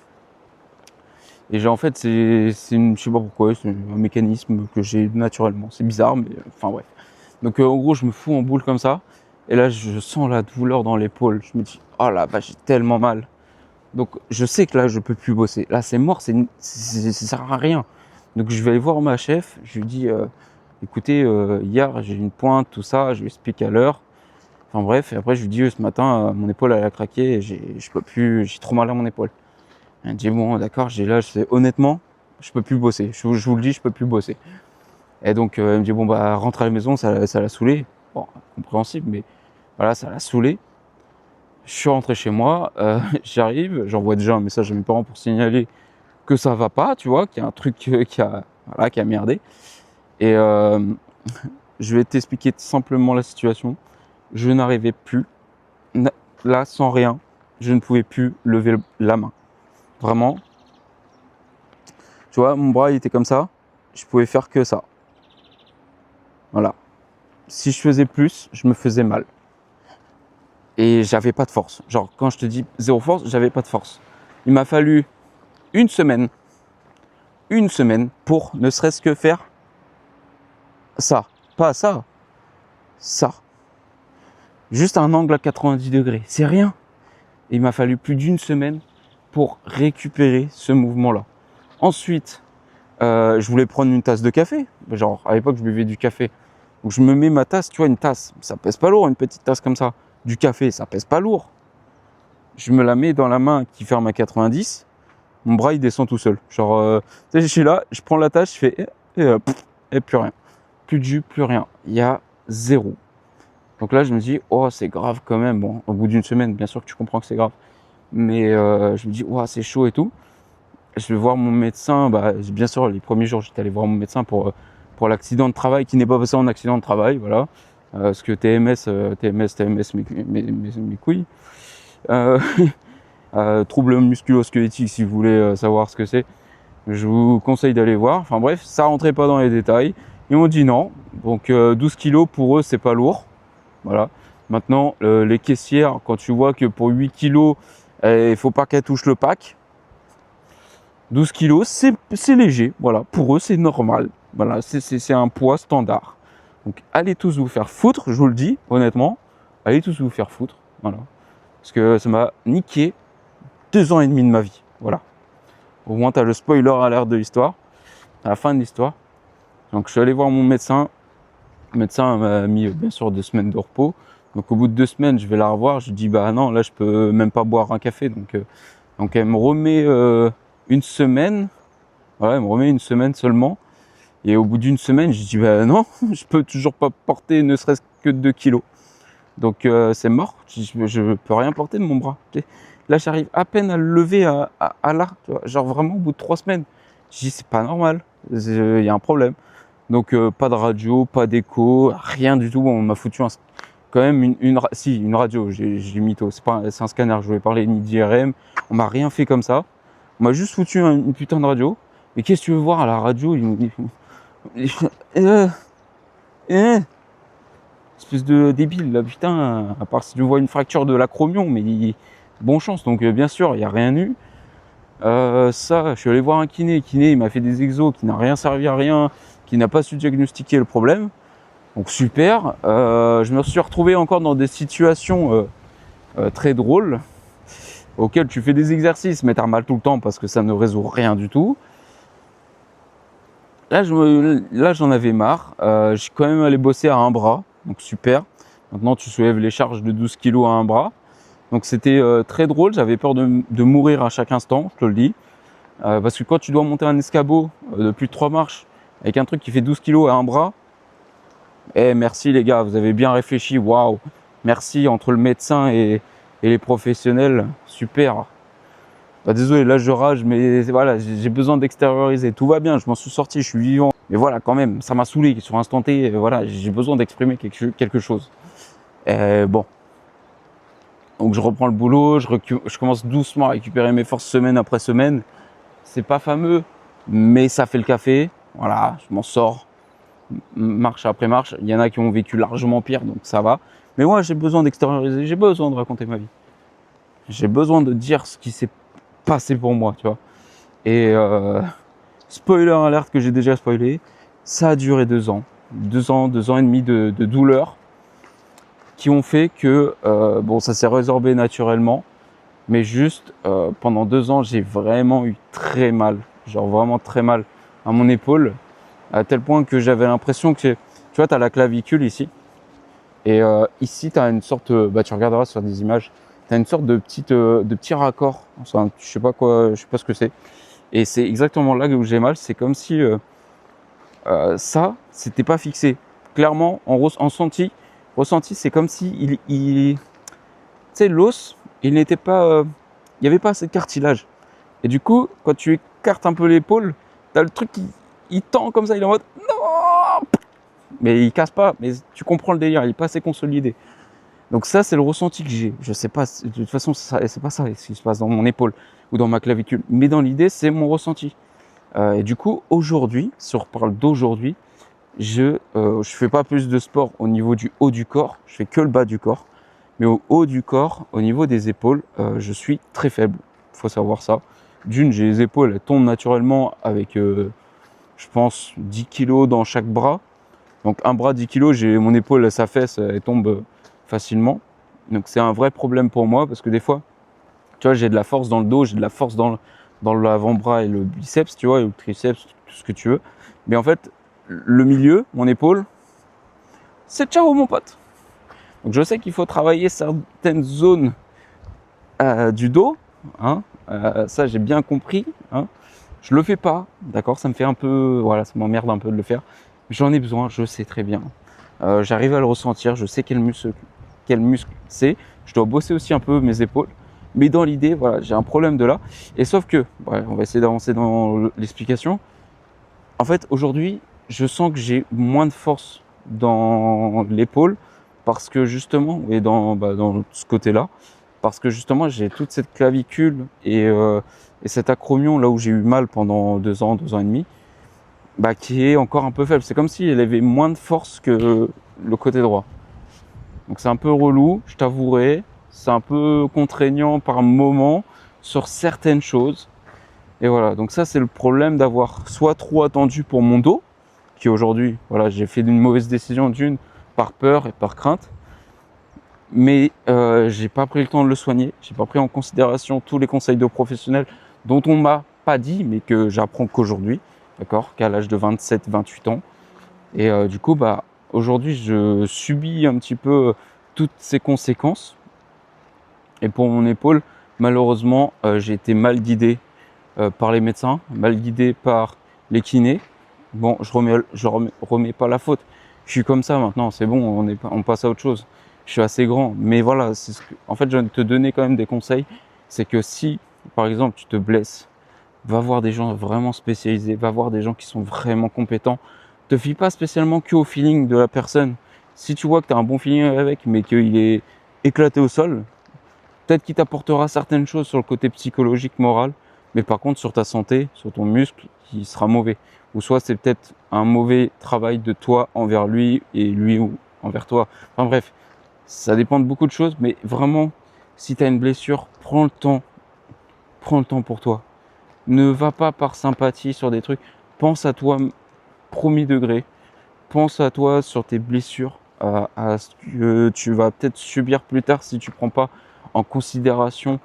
Et en fait, je sais pas pourquoi, c'est un mécanisme que j'ai naturellement. C'est bizarre, mais enfin bref. Donc en gros, je me fous en boule comme ça. Et là, je sens la douleur dans l'épaule. Je me dis, oh la vache, j'ai tellement mal. Donc je sais que là, je peux plus bosser. Là, c'est mort, ça sert à rien. Donc je vais aller voir ma chef. Je lui dis, écoutez, hier, j'ai une pointe, tout ça. Je lui explique à l'heure. Enfin bref, et après je lui dis ce matin, mon épaule elle a craqué, et je peux plus, j'ai trop mal à mon épaule. Elle me dit bon d'accord, honnêtement, je peux plus bosser. Je vous le dis, je peux plus bosser. Et donc elle me dit bon bah rentre à la maison, ça l'a saoulé. Bon, compréhensible, mais voilà, ça l'a saoulé. Je suis rentré chez moi, j'arrive, j'envoie déjà un message à mes parents pour signaler que ça va pas, tu vois, qu'il y a un truc qui a merdé. Et je vais t'expliquer simplement la situation. Je n'arrivais plus, là sans rien, je ne pouvais plus lever la main. Vraiment. Tu vois, mon bras il était comme ça, je pouvais faire que ça. Voilà. Si je faisais plus, je me faisais mal. Et j'avais pas de force. Genre, quand je te dis zéro force, j'avais pas de force. Il m'a fallu une semaine pour ne serait-ce que faire ça. Pas ça, ça. Juste un angle à 90 degrés. C'est rien. Et il m'a fallu plus d'une semaine pour récupérer ce mouvement-là. Ensuite, je voulais prendre une tasse de café. Genre, à l'époque, je buvais du café. Donc, je me mets ma tasse, tu vois, une tasse, ça pèse pas lourd, une petite tasse comme ça. Du café, ça pèse pas lourd. Je me la mets dans la main qui ferme à 90. Mon bras, il descend tout seul. Genre, tu sais, je suis là, je prends la tasse, je fais, et plus rien. Plus de jus, plus rien. Il y a zéro. Donc là, je me dis, oh, c'est grave quand même. Bon, au bout d'une semaine, bien sûr que tu comprends que c'est grave. Mais je me dis, oh, c'est chaud et tout. Je vais voir mon médecin. Bah, bien sûr, les premiers jours, j'étais allé voir mon médecin pour l'accident de travail qui n'est pas passé en accident de travail. Voilà. Parce que TMS, mes couilles. Trouble musculo-squelettique, si vous voulez savoir ce que c'est. Je vous conseille d'aller voir. Enfin bref, ça rentrait pas dans les détails. Ils m'ont dit non. Donc 12 kilos pour eux, c'est pas lourd. Voilà. Maintenant, les caissières, quand tu vois que pour 8 kilos, il faut pas qu'elles touchent le pack. 12 kilos, c'est léger. Voilà. Pour eux, c'est normal. Voilà. C'est un poids standard. Donc allez tous vous faire foutre, je vous le dis honnêtement. Allez tous vous faire foutre. Voilà. Parce que ça m'a niqué 2 ans et demi de ma vie. Voilà. Au moins, tu as le spoiler à l'air de l'histoire, à la fin de l'histoire. Donc, je suis allé voir mon médecin. Le médecin m'a mis, bien sûr, 2 semaines de repos. Donc, au bout de 2 semaines, je vais la revoir. Je lui dis, bah non, là, je peux même pas boire un café. Donc elle me remet une semaine. Voilà, elle me remet une semaine seulement. Et au bout d'une semaine, je dis, bah non, je peux toujours pas porter ne serait-ce que 2 kilos. Donc, c'est mort. Je peux rien porter de mon bras. Là, j'arrive à peine à le lever à là, tu vois, genre vraiment au bout de 3 semaines. Je dis, c'est pas normal, il y a un problème. Donc, pas de radio, pas d'écho, rien du tout. On m'a foutu quand même une radio, j'ai mytho. C'est un scanner, je voulais parler ni d'IRM. On m'a rien fait comme ça. On m'a juste foutu une putain de radio. Mais qu'est-ce que tu veux voir à la radio? Espèce de débile, là, putain. À part si tu vois une fracture de l'acromion, mais bon chance. Donc, bien sûr, il n'y a rien eu. Je suis allé voir un kiné. Il m'a fait des exos qui n'a rien servi à rien, qui n'a pas su diagnostiquer le problème. Donc, super. Je me suis retrouvé encore dans des situations très drôles auxquelles tu fais des exercices, mais t'as mal tout le temps parce que ça ne résout rien du tout. Là, j'en avais marre. Je suis quand même allé bosser à un bras. Donc super. Maintenant, tu soulèves les charges de 12 kilos à un bras. Donc c'était très drôle. J'avais peur de mourir à chaque instant, je te le dis. Parce que quand tu dois monter un escabeau de plus de 3 marches avec un truc qui fait 12 kilos à un bras, merci les gars, vous avez bien réfléchi. Waouh. Merci entre le médecin et les professionnels. Super. Bah, désolé, là je rage, mais voilà, j'ai besoin d'extérioriser. Tout va bien, je m'en suis sorti, je suis vivant. Mais voilà, quand même, ça m'a saoulé sur instant T. Voilà, j'ai besoin d'exprimer quelque chose. Bon. Donc je reprends le boulot, je commence doucement à récupérer mes forces semaine après semaine. C'est pas fameux, mais ça fait le café. Voilà, je m'en sors. Marche après marche. Il y en a qui ont vécu largement pire, donc ça va. Mais moi, j'ai besoin d'extérioriser, j'ai besoin de raconter ma vie. J'ai besoin de dire ce qui s'est passé pour moi, tu vois. Et spoiler alerte que j'ai déjà spoilé, ça a duré 2 ans. 2 ans et demi de douleur qui ont fait que, bon, ça s'est résorbé naturellement, mais juste pendant 2 ans, j'ai vraiment eu très mal, genre vraiment très mal à mon épaule, à tel point que j'avais l'impression que, tu vois, tu as la clavicule ici, Et ici, tu as une sorte, tu regarderas sur des images, tu as une sorte de petit raccord. Enfin, je sais pas ce que c'est. Et c'est exactement là où j'ai mal. C'est comme si ça, c'était pas fixé. Clairement, en ressenti, c'est comme si tu sais, l'os, il n'était pas, il n'y avait pas assez de cartilage. Et du coup, quand tu écartes un peu l'épaule, tu as le truc qui il tend comme ça, il est en mode non, mais il casse pas. Mais tu comprends le délire, il est pas assez consolidé. Donc ça, c'est le ressenti que j'ai. Je sais pas, de toute façon, c'est pas ça ce qui se passe dans mon épaule ou dans ma clavicule. Mais dans l'idée, c'est mon ressenti. Et du coup, aujourd'hui, si on reparle d'aujourd'hui, je fais pas plus de sport au niveau du haut du corps. Je fais que le bas du corps. Mais au haut du corps, au niveau des épaules, je suis très faible. Il faut savoir ça. D'une, j'ai les épaules, elles tombent naturellement avec, je pense, 10 kilos dans chaque bras. Donc un bras 10 kilos, j'ai mon épaule, sa fesse, elle tombe facilement. Donc c'est un vrai problème pour moi parce que des fois, tu vois, j'ai de la force dans le dos, j'ai de la force dans l'avant-bras et le biceps, tu vois, et le triceps, tout ce que tu veux. Mais en fait, le milieu, mon épaule, c'est ciao mon pote. Donc je sais qu'il faut travailler certaines zones du dos, hein, ça j'ai bien compris, hein. Je le fais pas, d'accord, ça me fait un peu, voilà, ça m'emmerde un peu de le faire. J'en ai besoin, je sais très bien. J'arrive à le ressentir, je sais quel muscle c'est. Je dois bosser aussi un peu mes épaules. Mais dans l'idée, voilà, j'ai un problème de là. Et sauf que, ouais, on va essayer d'avancer dans l'explication. En fait, aujourd'hui, je sens que j'ai moins de force dans l'épaule parce que justement, et dans ce côté-là, parce que justement, j'ai toute cette clavicule et cet acromion là où j'ai eu mal pendant 2 ans et demi, qui est encore un peu faible. C'est comme si elle avait moins de force que le côté droit. Donc c'est un peu relou, je t'avouerai. C'est un peu contraignant par moment sur certaines choses. Et voilà, donc ça c'est le problème d'avoir soit trop attendu pour mon dos, qui aujourd'hui, voilà, j'ai fait une mauvaise décision d'une par peur et par crainte. Mais j'ai pas pris le temps de le soigner, j'ai pas pris en considération tous les conseils de professionnels dont on m'a pas dit, mais que j'apprends qu'aujourd'hui, d'accord, qu'à l'âge de 27-28 ans. Et du coup, aujourd'hui, je subis un petit peu toutes ces conséquences. Et pour mon épaule, malheureusement, j'ai été mal guidé par les médecins, mal guidé par les kinés. Bon, je remets pas la faute. Je suis comme ça maintenant, c'est bon, on passe à autre chose. Je suis assez grand, mais voilà, en fait, je viens de te donner quand même des conseils. C'est que si, par exemple, tu te blesses, va voir des gens vraiment spécialisés, va voir des gens qui sont vraiment compétents. Te fie pas spécialement que au feeling de la personne. Si tu vois que tu as un bon feeling avec, mais qu'il est éclaté au sol, peut-être qu'il t'apportera certaines choses sur le côté psychologique, moral, mais par contre sur ta santé, sur ton muscle, il sera mauvais. Ou soit c'est peut-être un mauvais travail de toi envers lui et lui envers toi. Enfin bref, ça dépend de beaucoup de choses, mais vraiment, si tu as une blessure, prends le temps pour toi. Ne va pas par sympathie sur des trucs. Pense à toi, premier degré. Pense à toi sur tes blessures, à ce que tu vas peut-être subir plus tard si tu prends pas en considération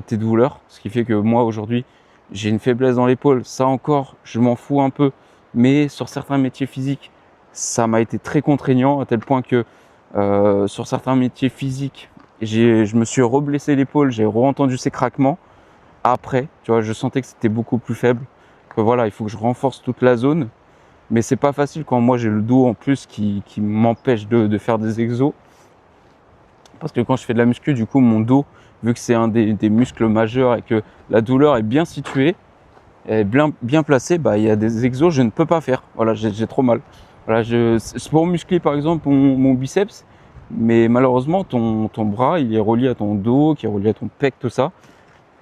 tes douleurs. Ce qui fait que moi aujourd'hui, j'ai une faiblesse dans l'épaule. Ça encore, je m'en fous un peu. Mais sur certains métiers physiques, ça m'a été très contraignant à tel point que sur certains métiers physiques, je me suis reblessé l'épaule, j'ai re-entendu ces craquements. Après, tu vois, je sentais que c'était beaucoup plus faible. Que voilà, il faut que je renforce toute la zone. Mais c'est pas facile quand moi j'ai le dos en plus qui m'empêche de faire des exos. Parce que quand je fais de la muscu, du coup, mon dos, vu que c'est un des muscles majeurs et que la douleur est bien située, est bien placée, il y a des exos que je ne peux pas faire. Voilà, j'ai trop mal. Voilà, c'est pour muscler par exemple mon biceps, mais malheureusement ton bras il est relié à ton dos, qui est relié à ton pec, tout ça.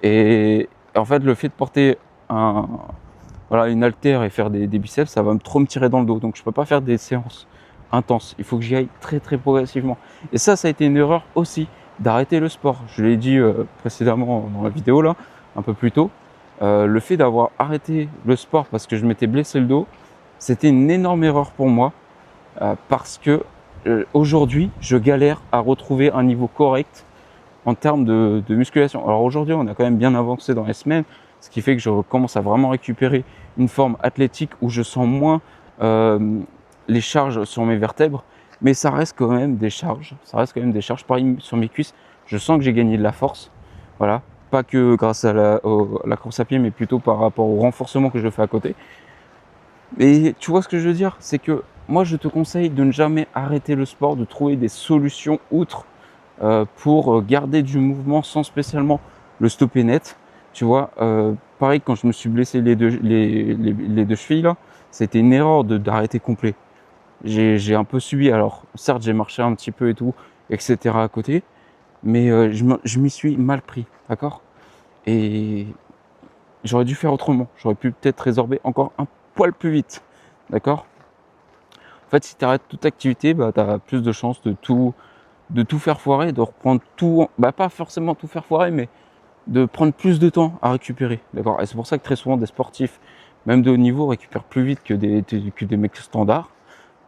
Et en fait, le fait de porter une haltère et faire des biceps, ça va trop me tirer dans le dos. Donc je peux pas faire des séances intenses. Il faut que j'y aille très très progressivement. Et ça a été une erreur aussi, d'arrêter le sport. Je l'ai dit précédemment dans la vidéo là, un peu plus tôt. Le fait d'avoir arrêté le sport parce que je m'étais blessé le dos, c'était une énorme erreur pour moi. Parce que aujourd'hui, je galère à retrouver un niveau correct en termes de musculation. Alors aujourd'hui, on a quand même bien avancé dans les semaines, ce qui fait que je commence à vraiment récupérer une forme athlétique où je sens moins les charges sur mes vertèbres. mais ça reste quand même des charges. Ça reste quand même des charges. Pareil sur mes cuisses, je sens que j'ai gagné de la force. Voilà, pas que grâce à la course à pied, mais plutôt par rapport au renforcement que je fais à côté. Et tu vois ce que je veux dire? C'est que moi, je te conseille de ne jamais arrêter le sport, de trouver des solutions outre pour garder du mouvement sans spécialement le stopper net. Tu vois, pareil, quand je me suis blessé les deux chevilles, là, c'était une erreur d'arrêter complet. J'ai un peu subi. Alors, certes, j'ai marché un petit peu et tout, etc. à côté, mais je m'y suis mal pris, d'accord? Et j'aurais dû faire autrement. J'aurais pu peut-être résorber encore un poil plus vite, d'accord? En fait, si tu arrêtes toute activité, bah, tu as plus de chances de tout faire foirer, de reprendre tout, bah, pas forcément tout faire foirer, mais de prendre plus de temps à récupérer, d'accord? Et c'est pour ça que très souvent des sportifs, même de haut niveau, récupèrent plus vite que des mecs standards,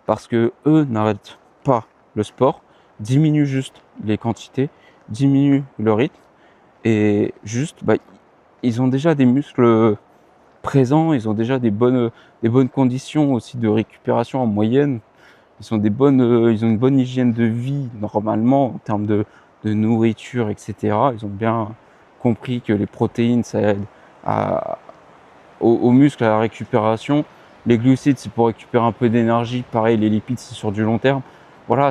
parce que eux n'arrêtent pas le sport, diminuent juste les quantités, diminuent le rythme, et juste, bah, ils ont déjà des muscles présents, ils ont déjà des bonnes conditions aussi de récupération en moyenne. Ils ont une bonne hygiène de vie normalement en termes de nourriture, etc. Ils ont bien compris que les protéines, ça aide aux muscles, à la récupération. Les glucides, c'est pour récupérer un peu d'énergie. Pareil, les lipides, c'est sur du long terme. Voilà,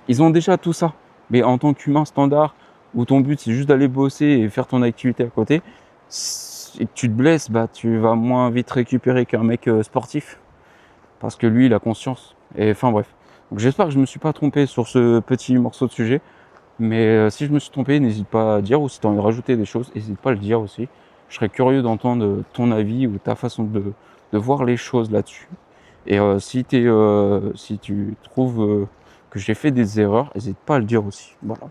ils ont déjà tout ça. Mais en tant qu'humain standard, où ton but, c'est juste d'aller bosser et faire ton activité à côté, et que tu te blesses, bah, tu vas moins vite récupérer qu'un mec sportif. Parce que lui, il a conscience. Et enfin bref. Donc j'espère que je ne me suis pas trompé sur ce petit morceau de sujet. Mais si je me suis trompé, n'hésite pas à dire. Ou si tu as envie de rajouter des choses, n'hésite pas à le dire aussi. Je serais curieux d'entendre ton avis ou ta façon de voir les choses là-dessus. Et si tu trouves que j'ai fait des erreurs, n'hésite pas à le dire aussi. Voilà.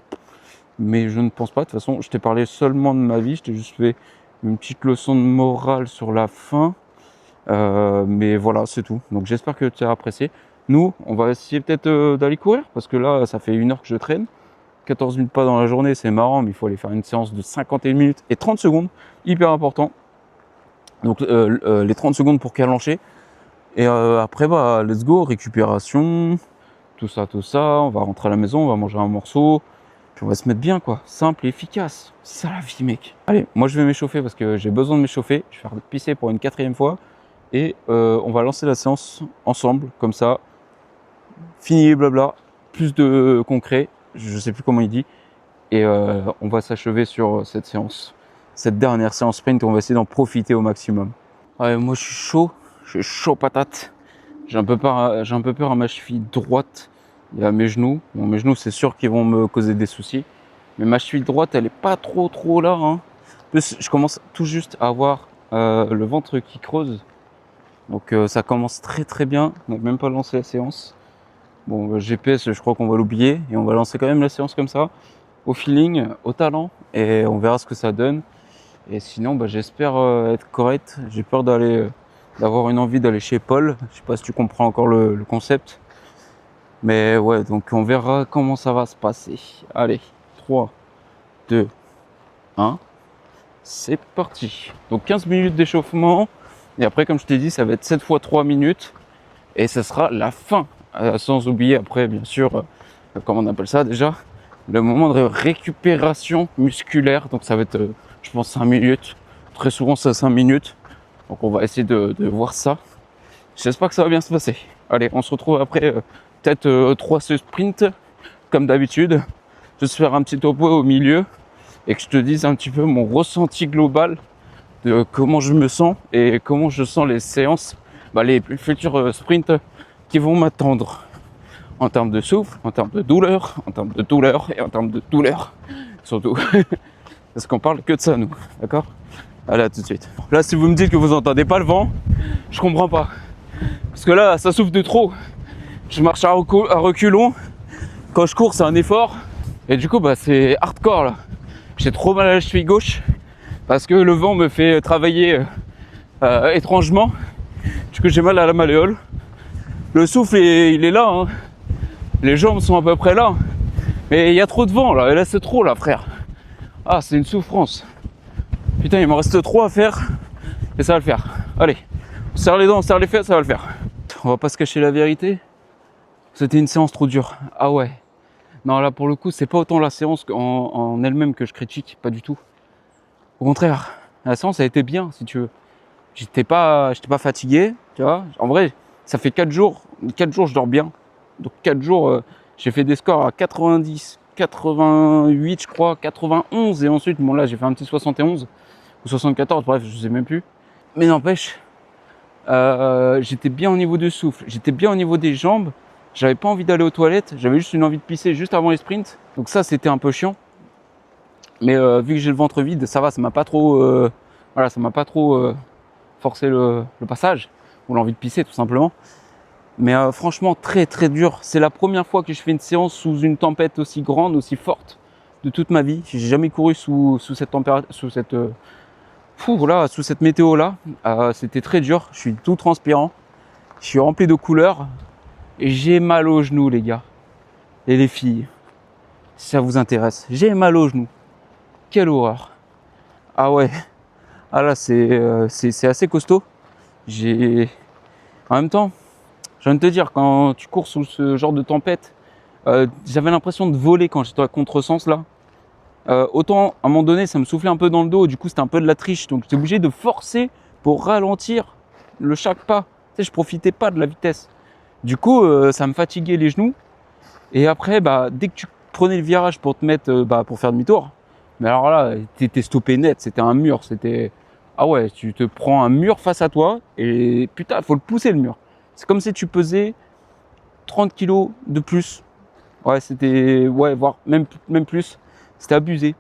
Mais je ne pense pas. De toute façon, je t'ai parlé seulement de ma vie. Je t'ai juste fait une petite leçon de morale sur la fin. Mais voilà, c'est tout. Donc j'espère que tu as apprécié. Nous, on va essayer peut-être d'aller courir, parce que là, ça fait 1 heure que je traîne. 14 minutes pas dans la journée, c'est marrant, mais il faut aller faire une séance de 51 minutes et 30 secondes. Hyper important. Donc les 30 secondes pour calancher. Et après, bah, let's go, récupération, tout ça. On va rentrer à la maison, on va manger un morceau. Puis on va se mettre bien, quoi. Simple et efficace. C'est ça la vie, mec. Allez, moi je vais m'échauffer parce que j'ai besoin de m'échauffer. Je vais faire pisser pour une 4e fois. Et on va lancer la séance ensemble, comme ça. Fini blabla, plus de concret, je sais plus comment il dit. Et on va s'achever sur cette séance. Cette dernière séance sprint, on va essayer d'en profiter au maximum. Ouais, moi je suis chaud patate. J'ai un peu peur à ma cheville droite. Il y a mes genoux. Bon, mes genoux, c'est sûr qu'ils vont me causer des soucis. Mais ma cheville droite, elle est pas trop là. Hein. En plus, je commence tout juste à avoir le ventre qui creuse. Donc ça commence très bien. On n'a même pas lancé la séance. Bon, le GPS, je crois qu'on va l'oublier. Et on va lancer quand même la séance comme ça. Au feeling, au talent. Et on verra ce que ça donne. Et sinon, bah, j'espère être correct. J'ai peur d'avoir une envie d'aller chez Paul. Je sais pas si tu comprends encore le concept. Mais ouais, donc on verra comment ça va se passer. Allez, 3, 2, 1. C'est parti. Donc 15 minutes d'échauffement. Et après, comme je t'ai dit, ça va être 7 fois 3 minutes. Et ce sera la fin. Sans oublier après, bien sûr, comment on appelle ça déjà, le moment de récupération musculaire. Donc ça va être, je pense, 5 minutes. Très souvent, c'est 5 minutes. Donc on va essayer de voir ça. J'espère que ça va bien se passer. Allez, on se retrouve après peut-être 3 sprints, comme d'habitude. Juste faire un petit topo au milieu et que je te dise un petit peu mon ressenti global de comment je me sens et comment je sens les séances, bah, les futurs sprints qui vont m'attendre en termes de souffle, en termes de douleur et en termes de douleur surtout. Parce qu'on parle que de ça, nous, d'accord? Allez, à tout de suite. Là, si vous me dites que vous entendez pas le vent, je comprends pas. Parce que là, ça souffle de trop. Je marche à reculons. Quand je cours, c'est un effort. Et du coup, bah, c'est hardcore là. J'ai trop mal à la cheville gauche parce que le vent me fait travailler étrangement. Du coup, j'ai mal à la malléole. Le souffle, il est là. Hein. Les jambes sont à peu près là. Mais il y a trop de vent là. Et là, c'est trop là, frère. Ah, c'est une souffrance. Putain, il me reste trop à faire. Et ça va le faire. Allez, on serre les dents, on serre les fesses, ça va le faire. On va pas se cacher la vérité. C'était une séance trop dure. Ah ouais. Non, là, pour le coup, c'est pas autant la séance en elle-même que je critique, pas du tout. Au contraire, la séance a été bien, si tu veux. J'étais pas fatigué, tu vois. En vrai, ça fait 4 jours. 4 jours, je dors bien. Donc 4 jours, j'ai fait des scores à 90, 88, je crois, 91. Et ensuite, bon là, j'ai fait un petit 71 ou 74, bref, je sais même plus. Mais n'empêche, j'étais bien au niveau du souffle. J'étais bien au niveau des jambes. J'avais pas envie d'aller aux toilettes. J'avais juste une envie de pisser juste avant les sprints. Donc ça, c'était un peu chiant. Mais vu que j'ai le ventre vide, ça va, ça m'a pas trop... voilà, ça m'a pas trop... forcer le passage ou l'envie de pisser tout simplement. Mais franchement très très dur. C'est la première fois que je fais une séance sous une tempête aussi grande, aussi forte de toute ma vie. J'ai jamais couru sous cette température, sous cette voilà, sous cette météo là. C'était très dur. Je suis tout transpirant. Je suis rempli de couleurs et j'ai mal aux genoux les gars et les filles. Si ça vous intéresse, j'ai mal aux genoux. Quelle horreur. Ah ouais. Ah là c'est assez costaud. En même temps, j'ai envie de te dire, quand tu cours sous ce genre de tempête, j'avais l'impression de voler quand j'étais à contresens là. Autant à un moment donné, ça me soufflait un peu dans le dos, du coup c'était un peu de la triche, donc j'étais obligé de forcer pour ralentir chaque pas. Tu sais, je profitais pas de la vitesse. Du coup, ça me fatiguait les genoux. Et après, dès que tu prenais le virage pour te mettre, pour faire demi-tour, mais alors là, t'étais stoppé net, c'était un mur, c'était... Ah ouais, tu te prends un mur face à toi et putain, faut le pousser le mur. C'est comme si tu pesais 30 kilos de plus. Ouais, c'était... Ouais, voire même plus. C'était abusé.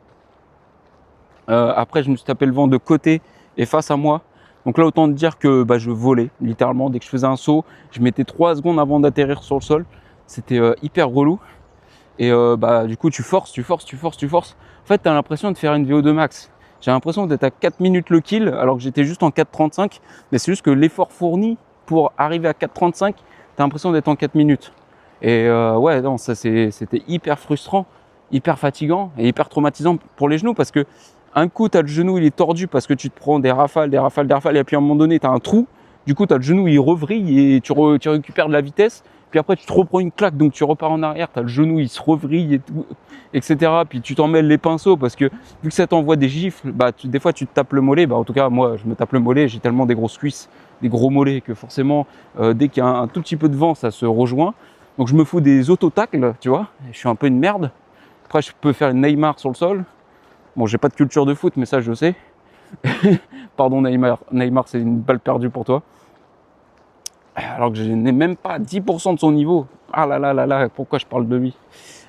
Après, je me suis tapé le vent de côté et face à moi. Donc là, autant te dire que je volais, littéralement. Dès que je faisais un saut, je mettais 3 secondes avant d'atterrir sur le sol. C'était hyper relou. Et du coup, tu forces. En fait, tu as l'impression de faire une VO2 max. J'ai l'impression d'être à 4 minutes le kill, alors que j'étais juste en 4,35. Mais c'est juste que l'effort fourni pour arriver à 4,35, tu as l'impression d'être en 4 minutes. Et ouais, non, ça c'était hyper frustrant, hyper fatigant et hyper traumatisant pour les genoux parce que un coup, tu as le genou, il est tordu parce que tu te prends des rafales, et puis à un moment donné, tu as un trou. Du coup, tu as le genou, il revrille et tu récupères de la vitesse. Puis après, tu te reprends une claque, donc tu repars en arrière, tu as le genou, il se revrille et tout, etc. Puis tu t'en mêles les pinceaux parce que vu que ça t'envoie des gifles, des fois tu te tapes le mollet. En tout cas, moi, je me tape le mollet, j'ai tellement des grosses cuisses, des gros mollets que forcément, dès qu'il y a un tout petit peu de vent, ça se rejoint. Donc je me fous des auto-tacles, tu vois. Je suis un peu une merde. Après, je peux faire une Neymar sur le sol. Bon, j'ai pas de culture de foot, mais ça, je sais. Pardon, Neymar. Neymar, c'est une balle perdue pour toi. Alors que je n'ai même pas 10% de son niveau. Ah là là là là, pourquoi je parle de lui?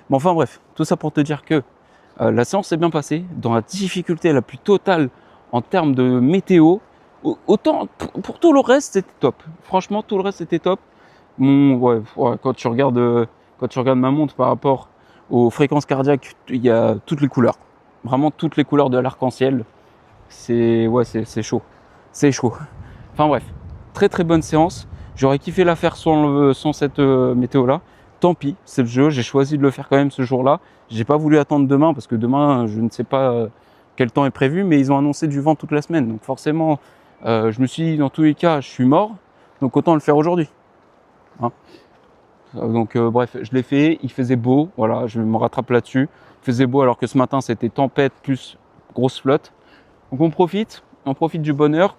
Mais enfin bref, tout ça pour te dire que la séance s'est bien passée. Dans la difficulté la plus totale en termes de météo. Autant, pour tout le reste, c'était top. Franchement, tout le reste, c'était top. Quand tu regardes ma montre par rapport aux fréquences cardiaques, il y a toutes les couleurs. Vraiment toutes les couleurs de l'arc-en-ciel. C'est chaud. C'est chaud. Enfin bref, très très bonne séance. J'aurais kiffé la faire sans cette météo-là. Tant pis, c'est le jeu. J'ai choisi de le faire quand même ce jour-là. J'ai pas voulu attendre demain parce que demain, je ne sais pas quel temps est prévu, mais ils ont annoncé du vent toute la semaine. Donc forcément, je me suis dit, dans tous les cas, je suis mort. Donc autant le faire aujourd'hui. Hein. Donc bref, je l'ai fait, il faisait beau, voilà, je me rattrape là-dessus. Il faisait beau alors que ce matin c'était tempête plus grosse flotte. Donc on profite du bonheur.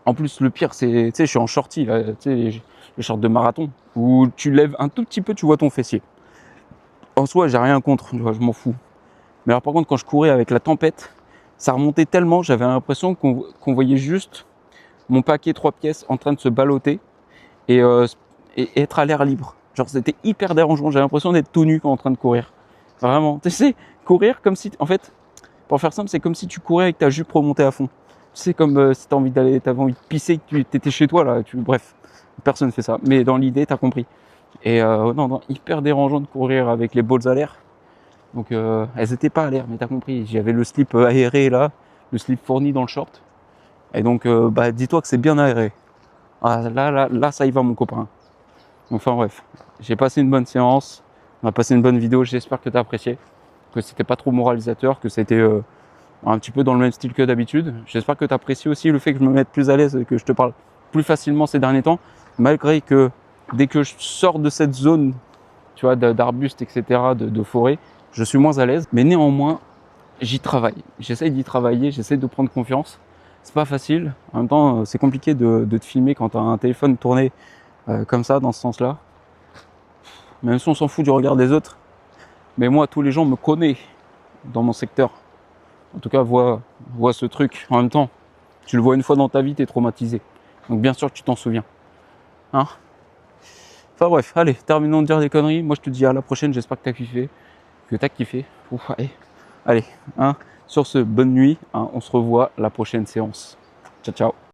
En plus le pire c'est, tu sais, je suis en shorty là, tu sais, les shorts de marathon, où tu lèves un tout petit peu, tu vois ton fessier. En soi, j'ai rien contre, tu vois, je m'en fous. Mais alors par contre, quand je courais avec la tempête, ça remontait tellement, j'avais l'impression qu'on voyait juste mon paquet 3 pièces en train de se balloter et être à l'air libre. Genre c'était hyper dérangeant, j'avais l'impression d'être tout nu en train de courir. Vraiment, tu sais, courir comme si, en fait, pour faire simple, c'est comme si tu courais avec ta jupe remontée à fond. Tu sais, comme si t'avais envie de pisser, que tu étais chez toi là, bref, personne ne fait ça. Mais dans l'idée, t'as compris. Et non, hyper dérangeant de courir avec les balls à l'air. Donc elles étaient pas à l'air, mais t'as compris. J'avais le slip aéré là, le slip fourni dans le short. Et donc, dis-toi que c'est bien aéré. Ah, là, ça y va mon copain. Enfin bref, j'ai passé une bonne séance. On a passé une bonne vidéo, j'espère que tu as apprécié, que c'était pas trop moralisateur, que c'était un petit peu dans le même style que d'habitude. J'espère que tu apprécies aussi le fait que je me mette plus à l'aise et que je te parle plus facilement ces derniers temps, malgré que Dès que je sors de cette zone, tu vois, d'arbustes, etc., de forêt, je suis moins à l'aise. Mais néanmoins, j'y travaille. J'essaye d'y travailler, j'essaye de prendre confiance. C'est pas facile. En même temps, c'est compliqué de te filmer quand tu as un téléphone tourné comme ça, dans ce sens-là. Même si on s'en fout du regard des autres. Mais moi, tous les gens me connaissent dans mon secteur. En tout cas, vois ce truc. En même temps, tu le vois une fois dans ta vie, t'es traumatisé. Donc bien sûr que tu t'en souviens. Hein? Enfin bref, allez, terminons de dire des conneries. Moi, je te dis à la prochaine. J'espère que t'as kiffé. Que t'as kiffé. Ouf, allez, hein. Sur ce, bonne nuit. Hein, on se revoit la prochaine séance. Ciao, ciao.